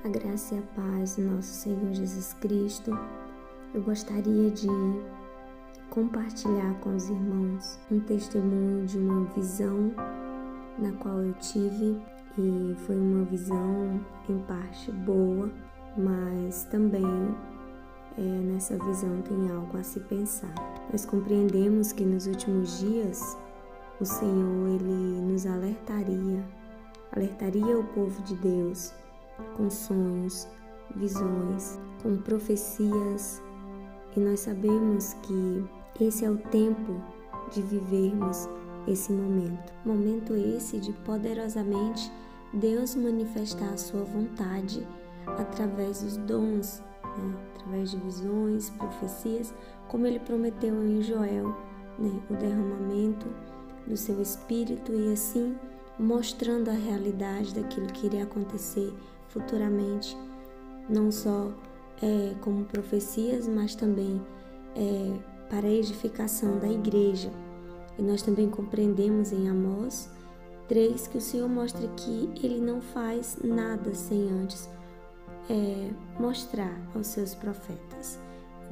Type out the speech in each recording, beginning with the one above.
A graça e a paz do nosso Senhor Jesus Cristo. Eu gostaria de compartilhar com os irmãos um testemunho de uma visão na qual eu tive, e foi uma visão em parte boa, mas também nessa visão tem algo a se pensar. Nós compreendemos que nos últimos dias o Senhor ele nos alertaria o povo de Deus com sonhos, visões, com profecias, e nós sabemos que esse é o tempo de vivermos esse momento esse de poderosamente Deus manifestar a sua vontade através dos dons, através de visões, profecias, como Ele prometeu em Joel, o derramamento do seu Espírito, e assim mostrando a realidade daquilo que iria acontecer futuramente, não só como profecias, mas também para a edificação da igreja. E nós também compreendemos em Amós 3 que o Senhor mostra que Ele não faz nada sem antes mostrar aos seus profetas.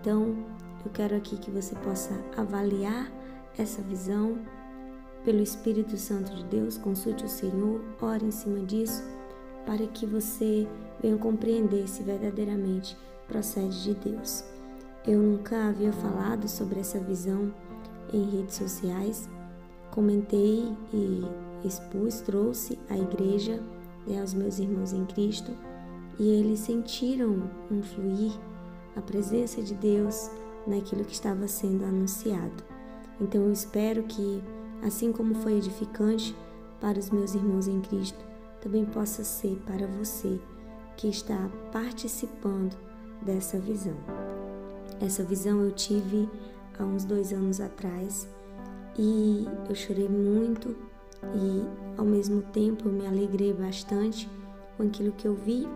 Então, eu quero aqui que você possa avaliar essa visão pelo Espírito Santo de Deus, consulte o Senhor, ore em cima disso, para que você venha compreender se verdadeiramente procede de Deus. Eu nunca havia falado sobre essa visão em redes sociais, comentei e expus, trouxe à igreja, aos meus irmãos em Cristo, e eles sentiram um fluir, a presença de Deus naquilo que estava sendo anunciado. Então eu espero que, assim como foi edificante para os meus irmãos em Cristo, também possa ser para você que está participando dessa visão. Essa visão eu tive há uns 2 anos atrás, e eu chorei muito e ao mesmo tempo eu me alegrei bastante com aquilo que eu vi.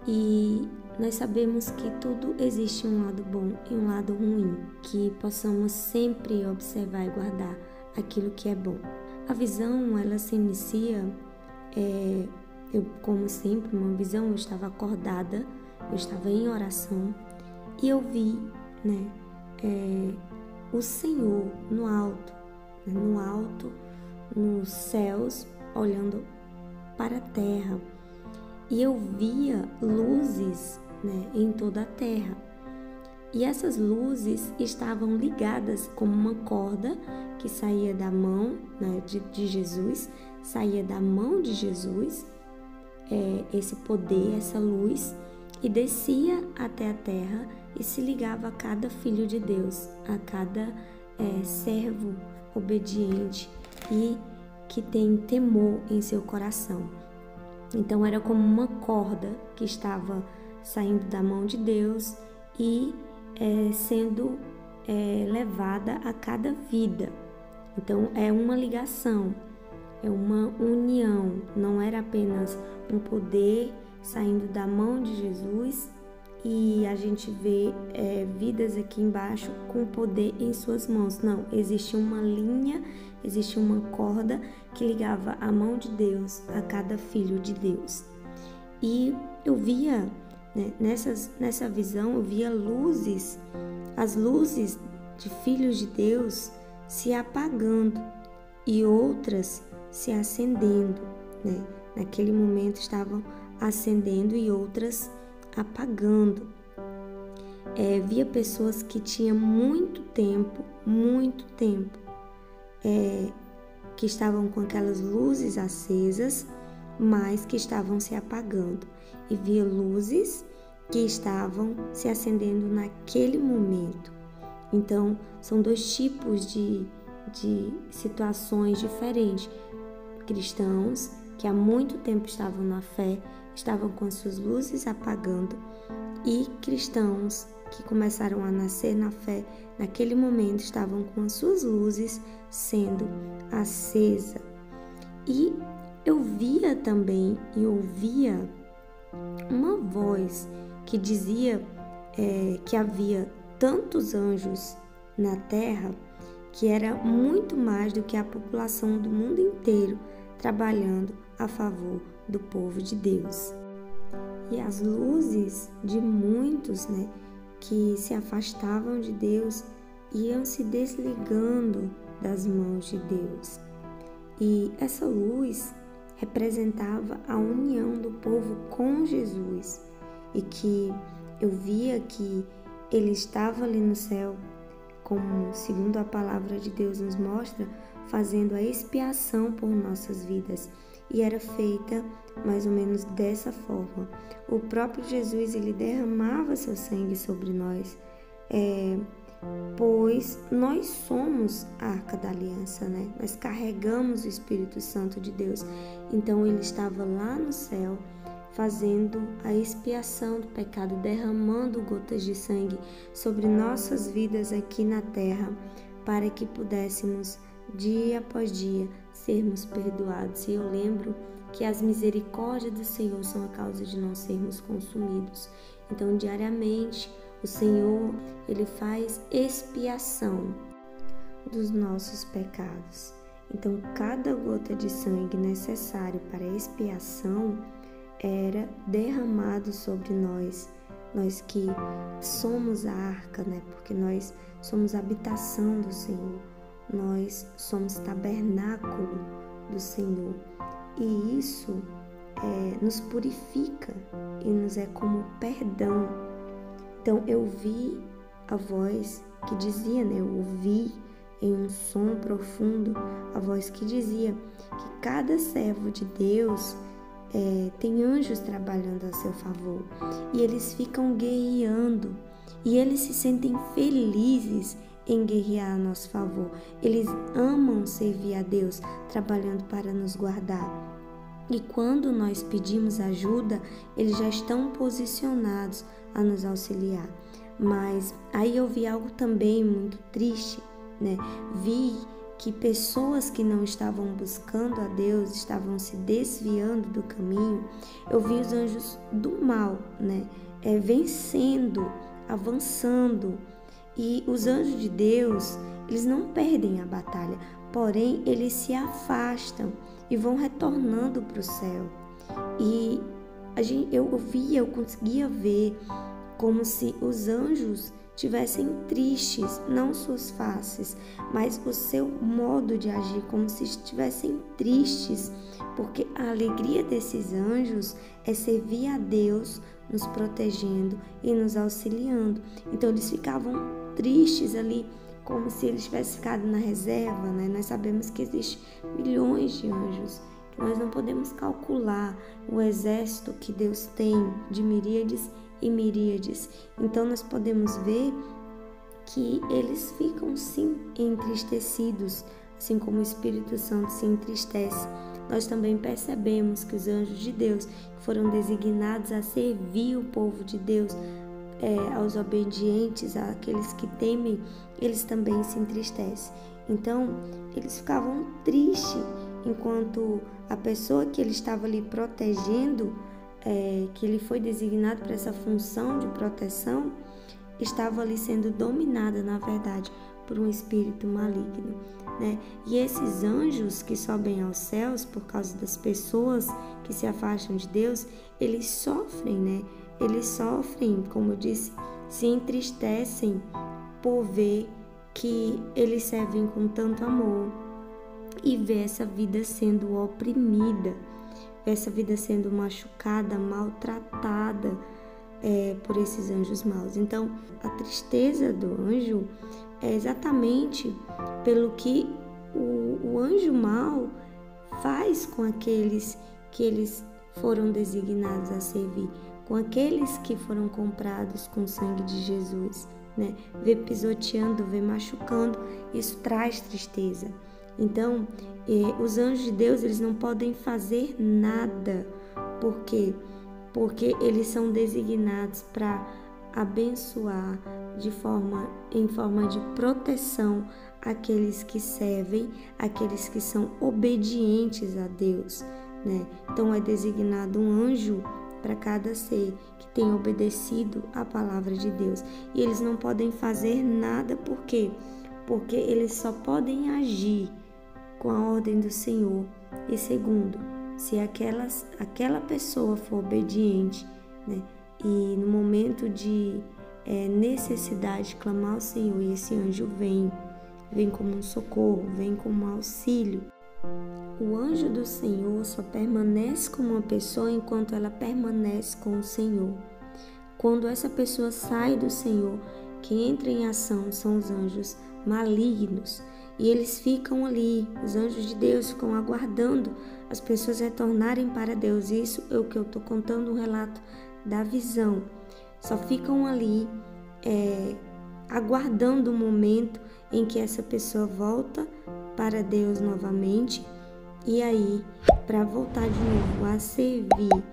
E nós sabemos que tudo existe um lado bom e um lado ruim, que possamos sempre observar e guardar aquilo que é bom. A visão, ela se inicia, eu como sempre, uma visão, eu estava acordada, eu estava em oração, e eu vi, o Senhor no alto, nos céus, olhando para a terra, e eu via luzes, em toda a terra. E essas luzes estavam ligadas como uma corda que saía da mão de Jesus, saía da mão de Jesus, esse poder, essa luz, e descia até a terra e se ligava a cada filho de Deus, a cada servo obediente e que tem temor em seu coração. Então era como uma corda que estava saindo da mão de Deus e sendo levada a cada vida. Então é uma ligação, é uma união, não era apenas um poder saindo da mão de Jesus e a gente vê vidas aqui embaixo com poder em suas mãos. Não, existia uma linha, existia uma corda que ligava a mão de Deus a cada filho de Deus. E eu via, nessa visão, eu via luzes, as luzes de filhos de Deus se apagando e outras se acendendo. Naquele momento estavam acendendo e outras apagando. Via pessoas que tinham muito tempo, que estavam com aquelas luzes acesas, mas que estavam se apagando. E via luzes que estavam se acendendo naquele momento. Então, são 2 tipos de situações diferentes. Cristãos que há muito tempo estavam na fé, estavam com as suas luzes apagando, e cristãos que começaram a nascer na fé, naquele momento estavam com as suas luzes sendo acesa. E eu via também e ouvia uma voz que dizia que havia tantos anjos na terra que era muito mais do que a população do mundo inteiro trabalhando a favor do povo de Deus. E as luzes de muitos, né, que se afastavam de Deus, iam se desligando das mãos de Deus. E essa luz representava a união do povo com Jesus, e que eu via que ele estava ali no céu, como segundo a palavra de Deus nos mostra, fazendo a expiação por nossas vidas. E era feita mais ou menos dessa forma. O próprio Jesus, ele derramava seu sangue sobre nós, pois nós somos a Arca da Aliança, né? Nós carregamos o Espírito Santo de Deus. Então ele estava lá no céu, fazendo a expiação do pecado, derramando gotas de sangue sobre nossas vidas aqui na terra, para que pudéssemos, dia após dia, sermos perdoados. E eu lembro que as misericórdias do Senhor são a causa de não sermos consumidos. Então, diariamente, o Senhor, ele faz expiação dos nossos pecados. Então, cada gota de sangue necessário para a expiação era derramado sobre nós que somos a arca, né? Porque nós somos a habitação do Senhor, nós somos tabernáculo do Senhor, e isso nos purifica e nos é como perdão. Então eu vi a voz que dizia, né? Eu ouvi em um som profundo a voz que dizia que cada servo de Deus tem anjos trabalhando a seu favor, e eles ficam guerreando, e eles se sentem felizes em guerrear a nosso favor. Eles amam servir a Deus, trabalhando para nos guardar. E quando nós pedimos ajuda, eles já estão posicionados a nos auxiliar. Mas aí eu vi algo também muito triste, né? Vi que pessoas que não estavam buscando a Deus, estavam se desviando do caminho. Eu vi os anjos do mal, né? Vencendo, avançando. E os anjos de Deus, eles não perdem a batalha, porém eles se afastam e vão retornando para o céu. E eu conseguia ver como se os anjos tivessem tristes, não suas faces, mas o seu modo de agir, como se estivessem tristes, porque a alegria desses anjos é servir a Deus, nos protegendo e nos auxiliando. Então eles ficavam tristes ali, como se eles tivessem ficado na reserva, né? Nós sabemos que existem milhões de anjos, que nós não podemos calcular o exército que Deus tem de miríades e miríades. Então nós podemos ver que eles ficam sim entristecidos, assim como o Espírito Santo se entristece. Nós também percebemos que os anjos de Deus, que foram designados a servir o povo de Deus, aos obedientes, àqueles que temem, eles também se entristecem. Então eles ficavam tristes, enquanto a pessoa que ele estava ali protegendo, que ele foi designado para essa função de proteção, estava ali sendo dominada, na verdade, por um espírito maligno, né? E esses anjos que sobem aos céus por causa das pessoas que se afastam de Deus, eles sofrem, né? Eles sofrem, como eu disse, se entristecem por ver que eles servem com tanto amor e ver essa vida sendo oprimida, essa vida sendo machucada, maltratada por esses anjos maus. Então, a tristeza do anjo é exatamente pelo que o anjo mau faz com aqueles que eles foram designados a servir, com aqueles que foram comprados com o sangue de Jesus, né? Vê pisoteando, vê machucando, isso traz tristeza. Então, os anjos de Deus, eles não podem fazer nada. Por quê? Porque eles são designados para abençoar em forma de proteção aqueles que servem, aqueles que são obedientes a Deus, né? Então é designado um anjo para cada ser que tem obedecido à palavra de Deus. E eles não podem fazer nada, por quê? Porque eles só podem agir com a ordem do Senhor. E segundo, se aquela pessoa for obediente, né? E no momento de necessidade, clamar ao Senhor, e esse anjo vem como um socorro, vem como um auxílio. O anjo do Senhor só permanece com uma pessoa enquanto ela permanece com o Senhor. Quando essa pessoa sai do Senhor, quem entra em ação são os anjos malignos. E eles ficam ali, os anjos de Deus ficam aguardando as pessoas retornarem para Deus. Isso é o que eu estou contando, um relato da visão. Só ficam ali aguardando o momento em que essa pessoa volta para Deus novamente. E aí, para voltar de novo a servir,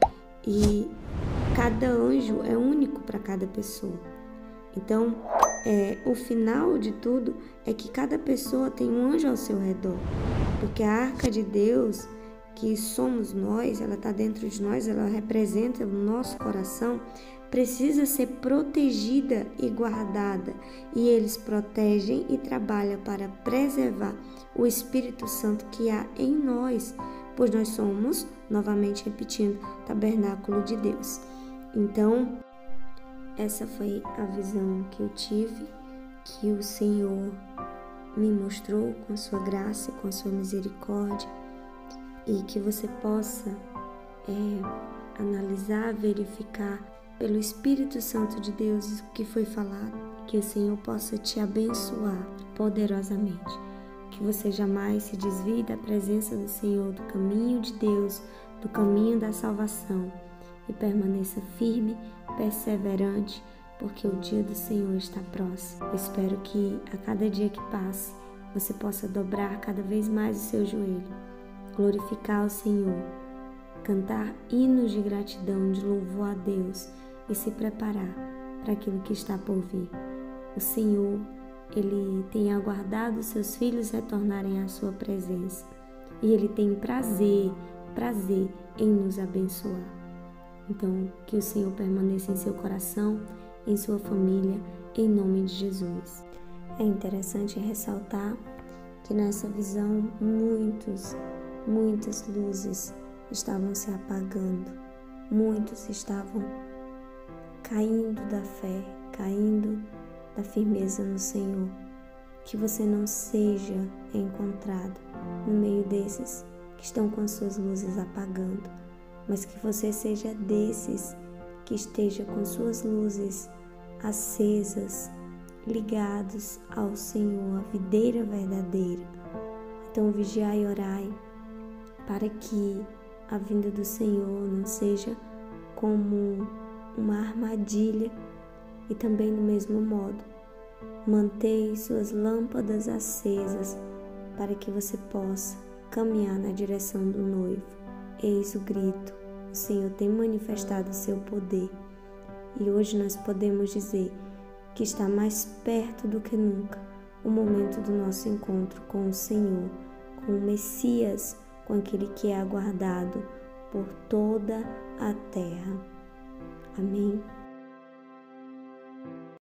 e cada anjo é único para cada pessoa. Então, o final de tudo é que cada pessoa tem um anjo ao seu redor, porque a arca de Deus, que somos nós, ela está dentro de nós, ela representa o nosso coração, precisa ser protegida e guardada, e eles protegem e trabalham para preservar o Espírito Santo que há em nós, pois nós somos, novamente repetindo, tabernáculo de Deus. Então, essa foi a visão que eu tive, que o Senhor me mostrou com a sua graça e com a sua misericórdia, e que você possa analisar, verificar pelo Espírito Santo de Deus o que foi falado, que o Senhor possa te abençoar poderosamente, que você jamais se desvie da presença do Senhor, do caminho de Deus, do caminho da salvação, e permaneça firme, perseverante, porque o dia do Senhor está próximo. Eu espero que a cada dia que passe, você possa dobrar cada vez mais o seu joelho, glorificar o Senhor, cantar hinos de gratidão, de louvor a Deus e se preparar para aquilo que está por vir. O Senhor, Ele tem aguardado os seus filhos retornarem à sua presença, e Ele tem prazer em nos abençoar. Então, que o Senhor permaneça em seu coração, em sua família, em nome de Jesus. É interessante ressaltar que nessa visão muitas luzes estavam se apagando, muitos estavam caindo da fé, caindo da firmeza no Senhor. Que você não seja encontrado no meio desses que estão com as suas luzes apagando, mas que você seja desses que esteja com suas luzes acesas, ligados ao Senhor, a videira verdadeira. Então vigiai e orai para que a vinda do Senhor não seja como uma armadilha, e também do mesmo modo, mantei suas lâmpadas acesas para que você possa caminhar na direção do noivo. Eis o grito, o Senhor tem manifestado o seu poder, e hoje nós podemos dizer que está mais perto do que nunca o momento do nosso encontro com o Senhor, com o Messias, com aquele que é aguardado por toda a terra. Amém.